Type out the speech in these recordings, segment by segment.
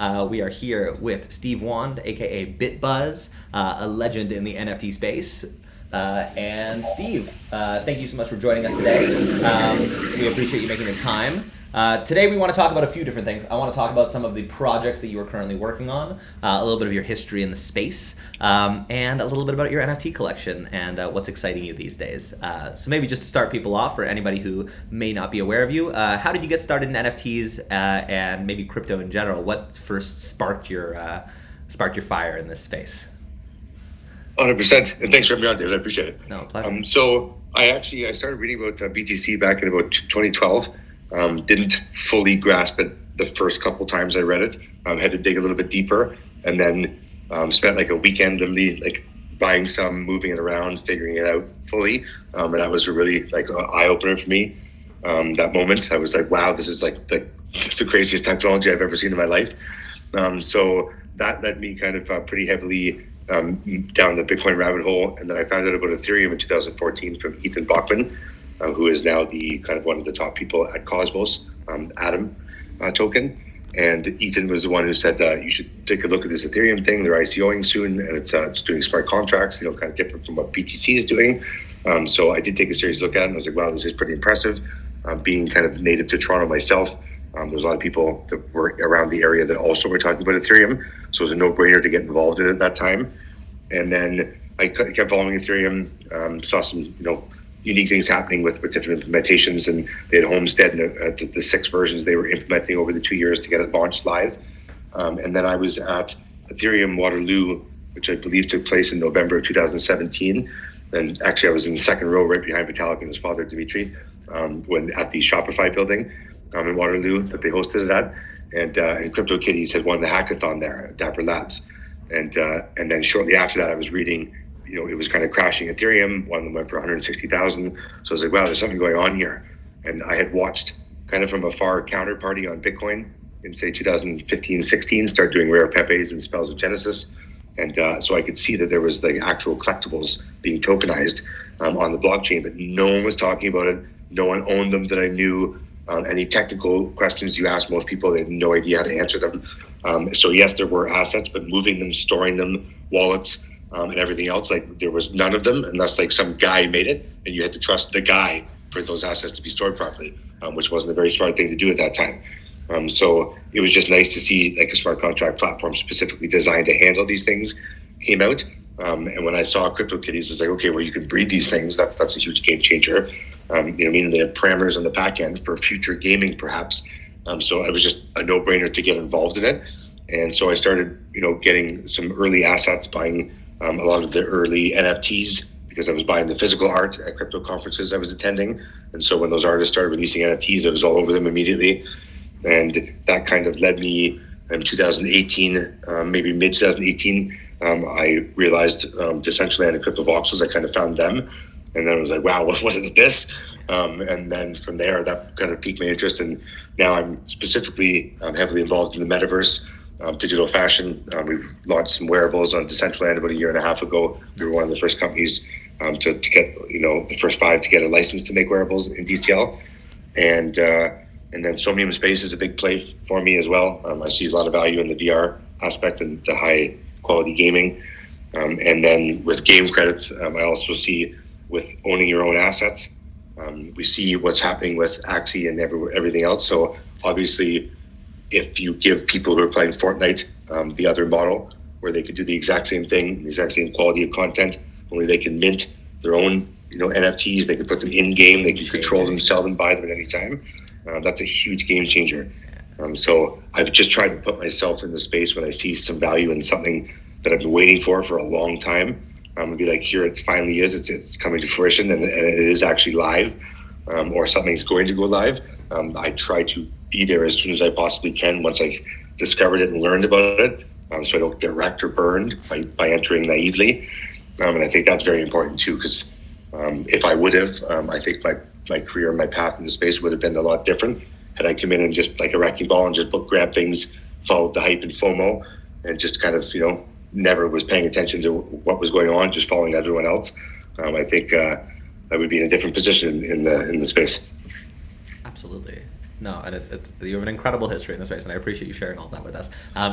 We are here with Steve Wand, aka Bitbuzz, a legend in the NFT space. And Steve, thank you so much for joining us today. We appreciate you making the time. Today we want to talk about a few different things. I want to talk about some of the projects that you are currently working on, a little bit of your history in the space, and a little bit about your NFT collection and what's exciting you these days. So maybe just to start people off, for anybody who may not be aware of you, how did you get started in NFTs and maybe crypto in general? What first sparked your fire in this space? 100%, and thanks for having me on, David. I appreciate it. No, pleasure. So I started reading about BTC back in about 2012. Didn't fully grasp it the first couple times I read it. Had to dig a little bit deeper, and then spent like a weekend literally like buying some, moving it around, figuring it out fully. And that was a really like an eye opener for me. That moment, I was like, wow, this is like the craziest technology I've ever seen in my life. So that led me kind of pretty heavily down the Bitcoin rabbit hole. And then I found out about Ethereum in 2014 from Ethan Bachman, who is now the kind of one of the top people at Cosmos, Atom token. And Ethan was the one who said you should take a look at this Ethereum thing. They're ICOing soon, and it's doing smart contracts, kind of different from what BTC is doing. So I did take a serious look at it, and I was like, wow, this is pretty impressive. Being kind of native to Toronto myself, there's a lot of people that were around the area that also were talking about Ethereum. So it was a no-brainer to get involved in it at that time. And then I kept following Ethereum, saw some, unique things happening with different implementations, and they had Homestead and the 6 versions they were implementing over the 2 years to get it launched live. And then I was at Ethereum Waterloo, which I believe took place in November of 2017. And actually I was in the second row right behind Vitalik and his father, Dimitri, when at the Shopify building in Waterloo that they hosted it at. And CryptoKitties had won the hackathon there at Dapper Labs. And then shortly after that, I was reading, it was kind of crashing Ethereum. One of them went for 160,000. So I was like, wow, there's something going on here. And I had watched kind of from afar Counterparty on Bitcoin in, say, 2015, 16, start doing rare Pepes and spells of Genesis. And so I could see that there was like actual collectibles being tokenized on the blockchain, but no one was talking about it. No one owned them that I knew. Any technical questions you asked most people, they had no idea how to answer them. So yes, there were assets, but moving them, storing them, wallets, and everything else, like there was none of them unless like some guy made it, and you had to trust the guy for those assets to be stored properly, which wasn't a very smart thing to do at that time. So it was just nice to see like a smart contract platform specifically designed to handle these things came out. And when I saw CryptoKitties, I was like, okay, well, you can breed these things. That's a huge game changer. Meaning they have parameters on the back end for future gaming, perhaps. So it was just a no-brainer to get involved in it. And so I started, getting some early assets, buying a lot of the early NFTs because I was buying the physical art at crypto conferences I was attending. And so when those artists started releasing NFTs, I was all over them immediately. And that kind of led me in 2018, maybe mid 2018, I realized Decentraland and Crypto Voxels, I kind of found them. And then I was like, wow, what is this? And then from there, that kind of piqued my interest. And now I'm specifically heavily involved in the metaverse, digital fashion. We've launched some wearables on Decentraland about a year and a half ago. We were one of the first companies to get, the first 5 to get a license to make wearables in DCL. And then Somnium Space is a big play for me as well. I see a lot of value in the VR aspect and the high quality gaming. And then with game credits, I also see with owning your own assets, we see what's happening with Axie and everything else. So obviously, if you give people who are playing Fortnite the other model, where they could do the exact same thing, the exact same quality of content, only they can mint their own, NFTs. They can put them in game. They can control them, sell them, buy them at any time. That's a huge game changer. So I've just tried to put myself in the space when I see some value in something that I've been waiting for a long time. And be like, here it finally is. It's coming to fruition, and it is actually live, or something's going to go live. I try to be there as soon as I possibly can once I've discovered it and learned about it, so I don't get wrecked or burned by entering naively. And I think that's very important too, because if I would have, I think my career and my path in the space would have been a lot different had I come in and just like a wrecking ball and just grab things, followed the hype and FOMO, and just kind of never was paying attention to what was going on, just following everyone else. I think I would be in a different position in the space. Absolutely. No, and you have an incredible history in this space, and I appreciate you sharing all that with us.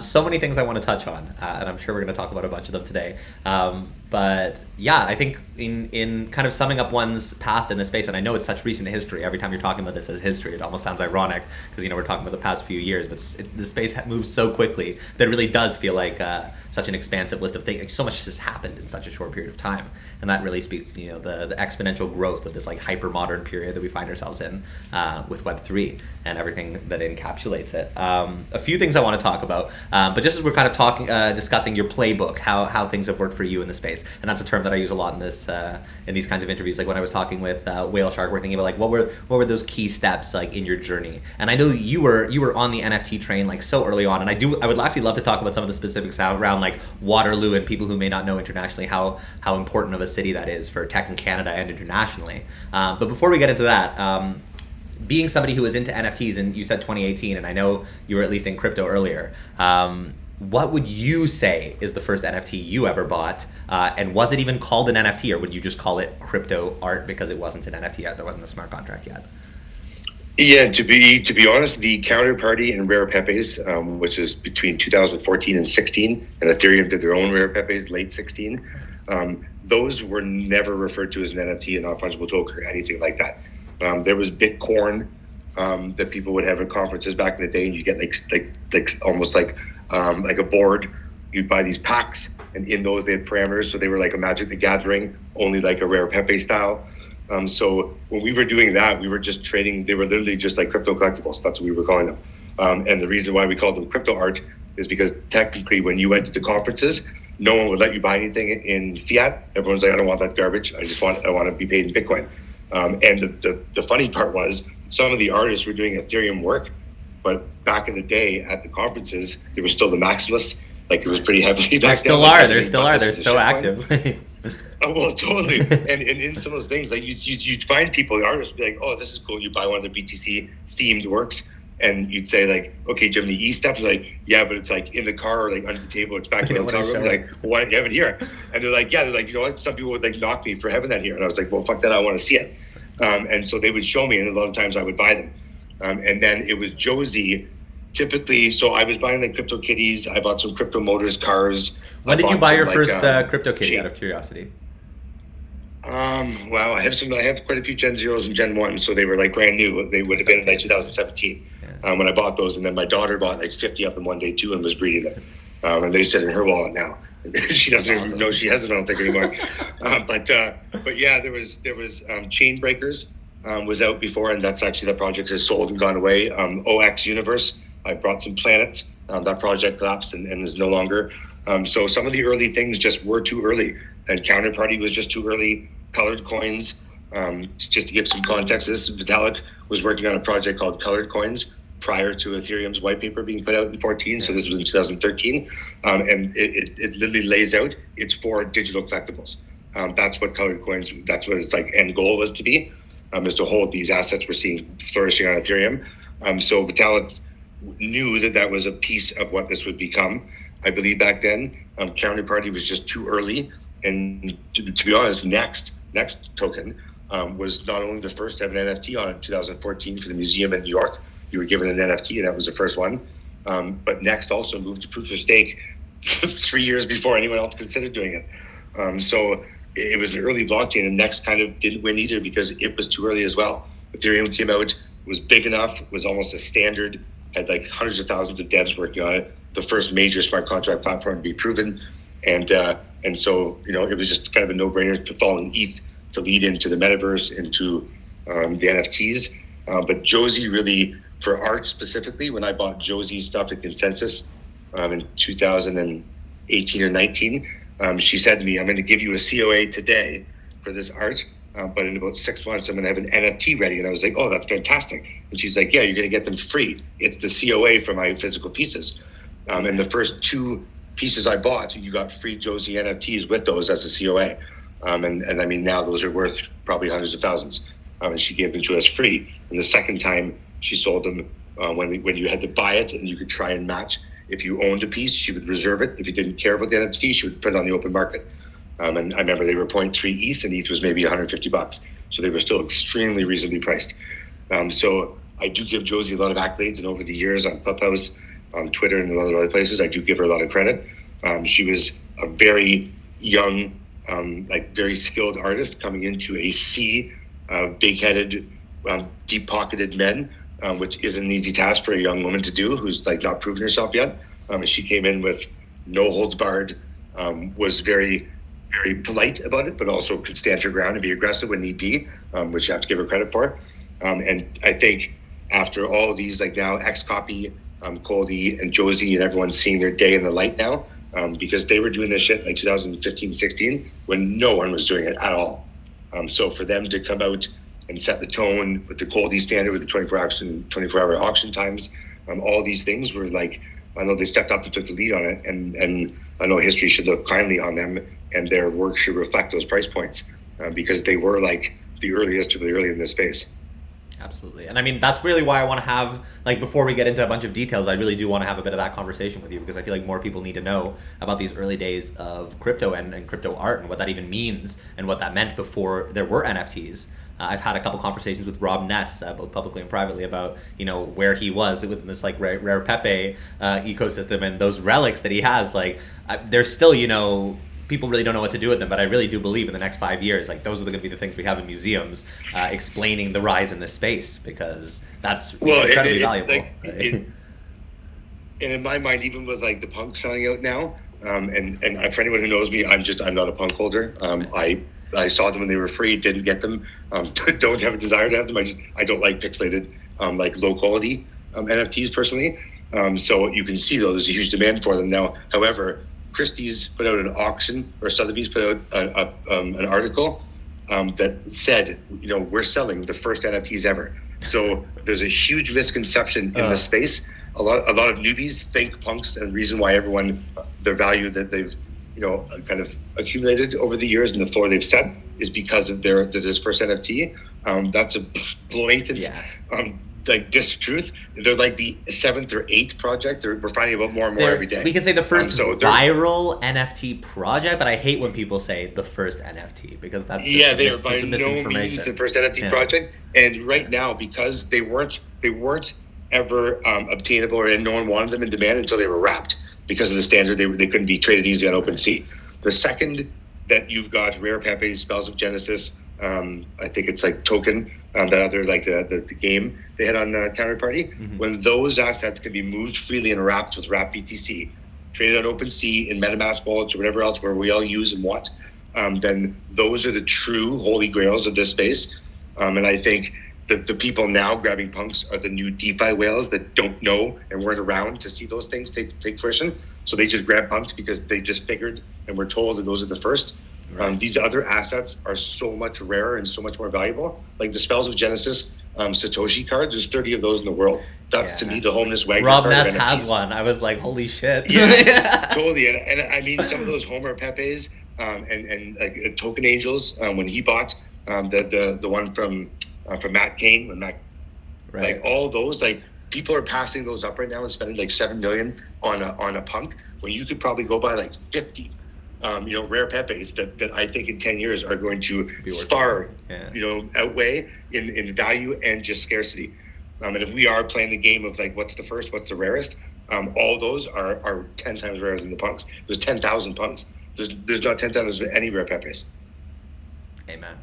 So many things I want to touch on, and I'm sure we're going to talk about a bunch of them today. But yeah, I think in kind of summing up one's past in this space, and I know it's such recent history. Every time you're talking about this as history, it almost sounds ironic because we're talking about the past few years, but the space moves so quickly that it really does feel like such an expansive list of things. Like, so much has happened in such a short period of time, and that really speaks to the exponential growth of this like hyper modern period that we find ourselves in with Web3 and everything that encapsulates it. A few things I want to talk about, but just as we're kind of discussing your playbook, how things have worked for you in the space, and that's a term that I use a lot in these kinds of interviews. Like when I was talking with Whale Shark, we're thinking about like what were those key steps like in your journey. And I know you were on the NFT train like so early on, and I would actually love to talk about some of the specifics around like Waterloo and people who may not know internationally how important of a city that is for tech in Canada and internationally. But before we get into that. Being somebody who was into NFTs, and you said 2018, and I know you were at least in crypto earlier, what would you say is the first NFT you ever bought? And was it even called an NFT, or would you just call it crypto art because it wasn't an NFT yet? There wasn't a smart contract yet. Yeah, to be honest, the Counterparty and Rare Pepes, which is between 2014 and 16, and Ethereum did their own Rare Pepes late 16, those were never referred to as an NFT, a non-fungible token, or anything like that. There was Bitcoin that people would have at conferences back in the day, and you get like almost like a board. You'd buy these packs, and in those they had parameters, so they were like a Magic the Gathering, only like a Rare Pepe style. So when we were doing that, we were just trading. They were literally just like crypto collectibles. That's what we were calling them. And the reason why we called them crypto art is because technically, when you went to the conferences, no one would let you buy anything in fiat. Everyone's like, I don't want that garbage. I want to be paid in Bitcoin. And the funny part was some of the artists were doing Ethereum work, but back in the day at the conferences, there was still the maximalists. Like it was pretty heavily back then. There still are. They're so active. Oh, well, totally. And in some of those things, like you'd find people, the artists, be like, oh, this is cool. You buy one of the BTC themed works, and you'd say like, okay, do you have any E-steps? Like, yeah, but it's like in the car or like under the table. It's back in the hotel room. Like, well, why don't you have it here? And they're like, you know what? Some people would like knock me for having that here. And I was like, well, fuck that. I want to see it. And so they would show me, and a lot of times I would buy them. And then it was Josie, typically. So I was buying like crypto kitties. I bought some crypto motors, cars. When did you buy your first crypto kitty? Out of curiosity. Well, I have quite a few Gen Zeros and Gen 1s, so they were like brand new. They would have been in like 2017 when I bought those, and then my daughter bought like 50 of them one day too and was breeding them. And they sit in her wallet now. She doesn't even know she has them, I don't think, anymore. But yeah, there was Chain Breakers was out before, and that's actually that project has sold and gone away. OX Universe, I brought some planets. That project collapsed and is no longer. So some of the early things just were too early, and Counterparty was just too early. Colored Coins, just to give some context, this Vitalik was working on a project called Colored Coins prior to Ethereum's white paper being put out in 14. So this was in 2013. And it literally lays out, it's for digital collectibles. That's what Colored Coins, that's what its like end goal was to be, is to hold these assets we're seeing flourishing on Ethereum. So Vitalik knew that was a piece of what this would become. I believe back then, Counterparty was just too early. And to be honest, Next token was not only the first to have an NFT on it in 2014 for the museum in New York. You were given an NFT, and that was the first one. But Next also moved to proof of stake 3 years before anyone else considered doing it. So it was an early blockchain, and Next kind of didn't win either because it was too early as well. Ethereum came out, was big enough, was almost a standard, had like hundreds of thousands of devs working on it. The first major smart contract platform to be proven. And so, it was just kind of a no-brainer to follow in ETH to lead into the metaverse, into the NFTs. But Josie really, for art specifically, when I bought Josie's stuff at Consensus in 2018 or 19, she said to me, I'm going to give you a COA today for this art, but in about 6 months, I'm going to have an NFT ready. And I was like, oh, that's fantastic. And she's like, yeah, you're going to get them free. It's the COA for my physical pieces. And the first two pieces I bought, you got free Josie NFTs with those as a COA. And I mean, now those are worth probably hundreds of thousands. And she gave them to us free. And the second time she sold them, when you had to buy it and you could try and match. If you owned a piece, she would reserve it. If you didn't care about the NFT, she would put it on the open market. And I remember they were 0.3 ETH, and ETH was maybe $150. So they were still extremely reasonably priced. So I do give Josie a lot of accolades, and over the years on Clubhouse, on Twitter, and a lot of other places, I do give her a lot of credit. She was a very young, very skilled artist coming into a sea of big-headed, deep-pocketed men, which isn't an easy task for a young woman to do who's like not proven herself yet. And she came in with no holds barred, was very, very polite about it, but also could stand her ground and be aggressive when need be, which you have to give her credit for. And I think after all of these, like now X-Copy, Coldie and Josie and everyone's seeing their day in the light now, because they were doing this shit like 2015, 16 when no one was doing it at all. So for them to come out and set the tone with the Coldie standard, with the 24-hour auction times, all these things were like, I know they stepped up and took the lead on it, and I know history should look kindly on them, and their work should reflect those price points, because they were like the earliest of the early in this space. Absolutely. And I mean, that's really why I want to have, like, before we get into a bunch of details, I really do want to have a bit of that conversation with you, because I feel like more people need to know about these early days of crypto and crypto art and what that even means and what that meant before there were NFTs. I've had a couple conversations with Rob Ness, both publicly and privately, about, where he was within this like rare Pepe ecosystem, and those relics that he has. Like, there's still, people really don't know what to do with them, but I really do believe in the next 5 years, like, those are going to be the things we have in museums, explaining the rise in this space, because that's incredibly valuable. And in my mind, even with like the punk selling out now, and for anyone who knows me, I'm not a punk holder. I saw them when they were free, didn't get them, don't have a desire to have them. I don't like pixelated, like low quality NFTs personally. So you can see though, there's a huge demand for them now. However, Christie's put out an auction, or Sotheby's put out an article that said, we're selling the first NFTs ever. So there's a huge misconception in the space. A lot of newbies think punks, and the reason why their value that they've kind of accumulated over the years and the floor they've set is because of this first NFT. That's a blatant distruth. They're like the 7th or 8th project. We're finding about more and more every day. We can say the first viral NFT project, but I hate when people say the first NFT, because that's they are by no means the first NFT project. And right now, because they weren't ever obtainable, or no one wanted them in demand until they were wrapped. Because of the standard, they couldn't be traded easily on OpenSea. The second that you've got Rare Pepe, Spells of Genesis, I think it's like Token, that other like the game they had on Counterparty. Mm-hmm. When those assets can be moved freely and wrapped with Wrap BTC, traded on OpenSea in MetaMask wallets or whatever else where we all use and want, then those are the true holy grails of this space. And I think the people now grabbing punks are the new DeFi whales that don't know and weren't around to see those things take fruition. So they just grab punks because they just figured and were told that those are the first. Right. These other assets are so much rarer and so much more valuable. Like the Spells of Genesis Satoshi cards, there's 30 of those in the world. That's to me the homeless wagon. Rob Ness has one. I was like, holy shit. Yeah, totally. And I mean, some of those Homer Pepes and like Token Angels, when he bought the one from Matt Kane, when Matt, like all those, like people are passing those up right now and spending like $7 million on a punk, when you could probably go buy like 50 rare Pepes that I think in 10 years are going to far outweigh in value and just scarcity. And if we are playing the game of like what's the first, what's the rarest, all those are 10 times rarer than the punks. There's 10,000 punks. There's not 10,000 any rare Pepes. Amen.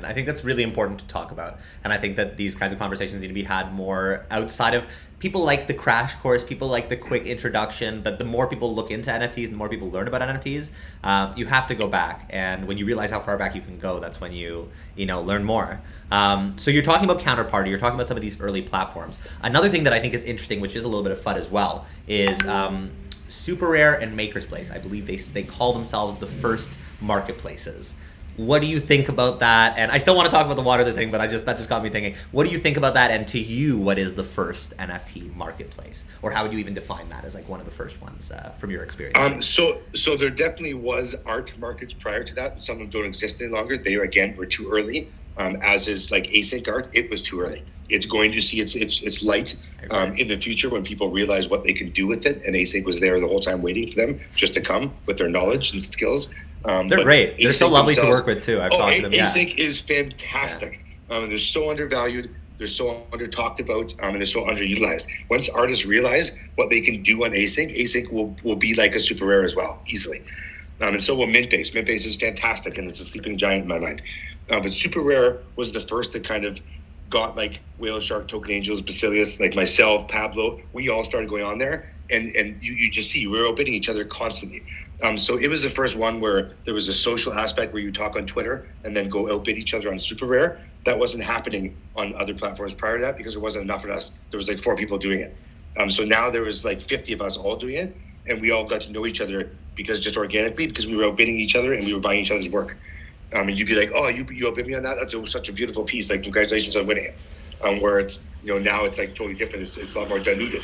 I think that's really important to talk about. And I think that these kinds of conversations need to be had more outside of people like the crash course, people like the quick introduction. But the more people look into NFTs, the more people learn about NFTs, you have to go back. And when you realize how far back you can go, that's when you learn more. So you're talking about Counterparty, you're talking about some of these early platforms. Another thing that I think is interesting, which is a little bit of FUD as well, is Super Rare and Maker's Place. I believe they call themselves the first marketplaces. What do you think about that? And I still want to talk about the water thing, but that just got me thinking. What do you think about that? And to you, what is the first NFT marketplace? Or how would you even define that as like one of the first ones from your experience? So there definitely was art markets prior to that. Some of them don't exist any longer. They again were too early. As is like async art, it was too early. It's going to see its light in the future when people realize what they can do with it. And async was there the whole time waiting for them just to come with their knowledge and skills. They're great. They're so lovely to work with too. I've talked to them. Async is fantastic. They're so undervalued. they're so under talked about, and they're so underutilized. Once artists realize what they can do on async will be like a super rare as well, easily. And so will Mintbase. Mintbase is fantastic, and it's a sleeping giant in my mind. But super rare was the first that kind of got like Whale Shark, Token Angels, Basilius, like myself, Pablo. We all started going on there, and you just see we're outbidding each other constantly. So it was the first one where there was a social aspect where you talk on Twitter and then go outbid each other on super rare. That wasn't happening on other platforms prior to that because there wasn't enough of us. There was like 4 people doing it. So now there was like 50 of us all doing it, and we all got to know each other because just organically, because we were outbidding each other and we were buying each other's work. And you'd be like, oh, you outbid me on that? That's such a beautiful piece. Like, congratulations on winning it. Where it's, now it's like totally different. It's a lot more diluted.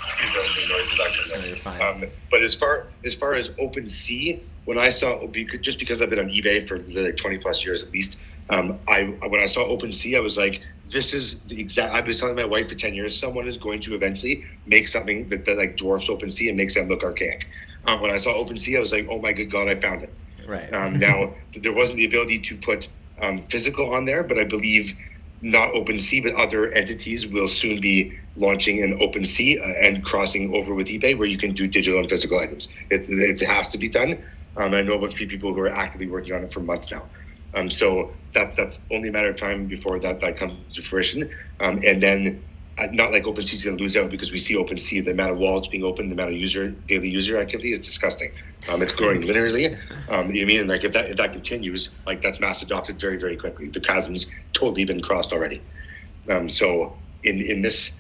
Excuse the noise in the background. No, you're fine. But as far as OpenSea, when I saw, just because I've been on eBay for like 20 plus years at least, when I saw OpenSea, I was like, this is the exact. I've been telling my wife for 10 years, someone is going to eventually make something that like dwarfs OpenSea and makes them look archaic. When I saw OpenSea, I was like, oh my good God, I found it. Right. Now there wasn't the ability to put physical on there, but I believe not OpenSea, but other entities will soon be launching an OpenSea and crossing over with eBay where you can do digital and physical items. It has to be done. I know of a few people who are actively working on it for months now. So that's only a matter of time before that comes to fruition. And then not like OpenSea is going to lose out because we see OpenSea, the amount of wallets being open, the amount of daily user activity is disgusting. It's growing linearly. You know what I mean? And like if that continues, like that's mass adopted very, very quickly. The chasm's totally been crossed already. So in this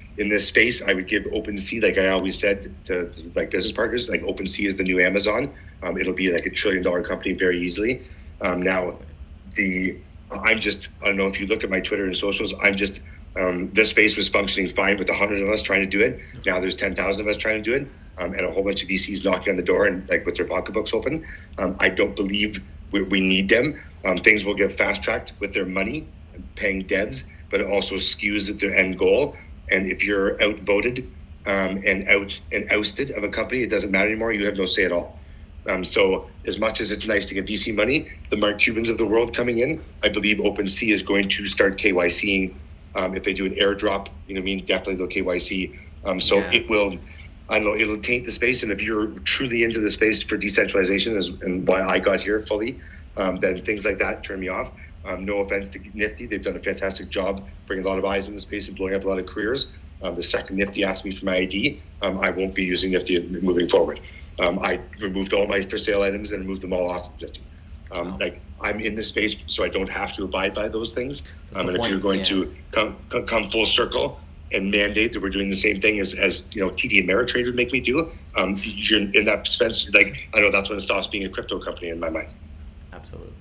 space, I would give OpenSea, like I always said to like business partners, like OpenSea is the new Amazon. It'll be like $1 trillion company very easily. Now, I don't know if you look at my Twitter and socials, this space was functioning fine with 100 of us trying to do it. Now there's 10,000 of us trying to do it, and a whole bunch of VCs knocking on the door and like with their pocketbooks open. I don't believe we need them. Things will get fast tracked with their money, paying devs, but it also skews at their end goal. And if you're outvoted and ousted of a company, it doesn't matter anymore. You have no say at all. So as much as it's nice to get VC money, the Mark Cubans of the world coming in, I believe OpenSea is going to start KYCing. If they do an airdrop, you know what I mean? Definitely they'll KYC. It will, I don't know, it'll taint the space. And if you're truly into the space for decentralization and why I got here fully, then things like that turn me off. No offense to Nifty. They've done a fantastic job bringing a lot of eyes in the space and blowing up a lot of careers. The second Nifty asked me for my ID, I won't be using Nifty moving forward. I removed all my for sale items and removed them all off of Nifty. Like I'm in this space, so I don't have to abide by those things. And if you're going to come full circle and mandate that we're doing the same thing as TD Ameritrade would make me do, you're in that sense. Like I know that's when it stops being a crypto company in my mind. Absolutely.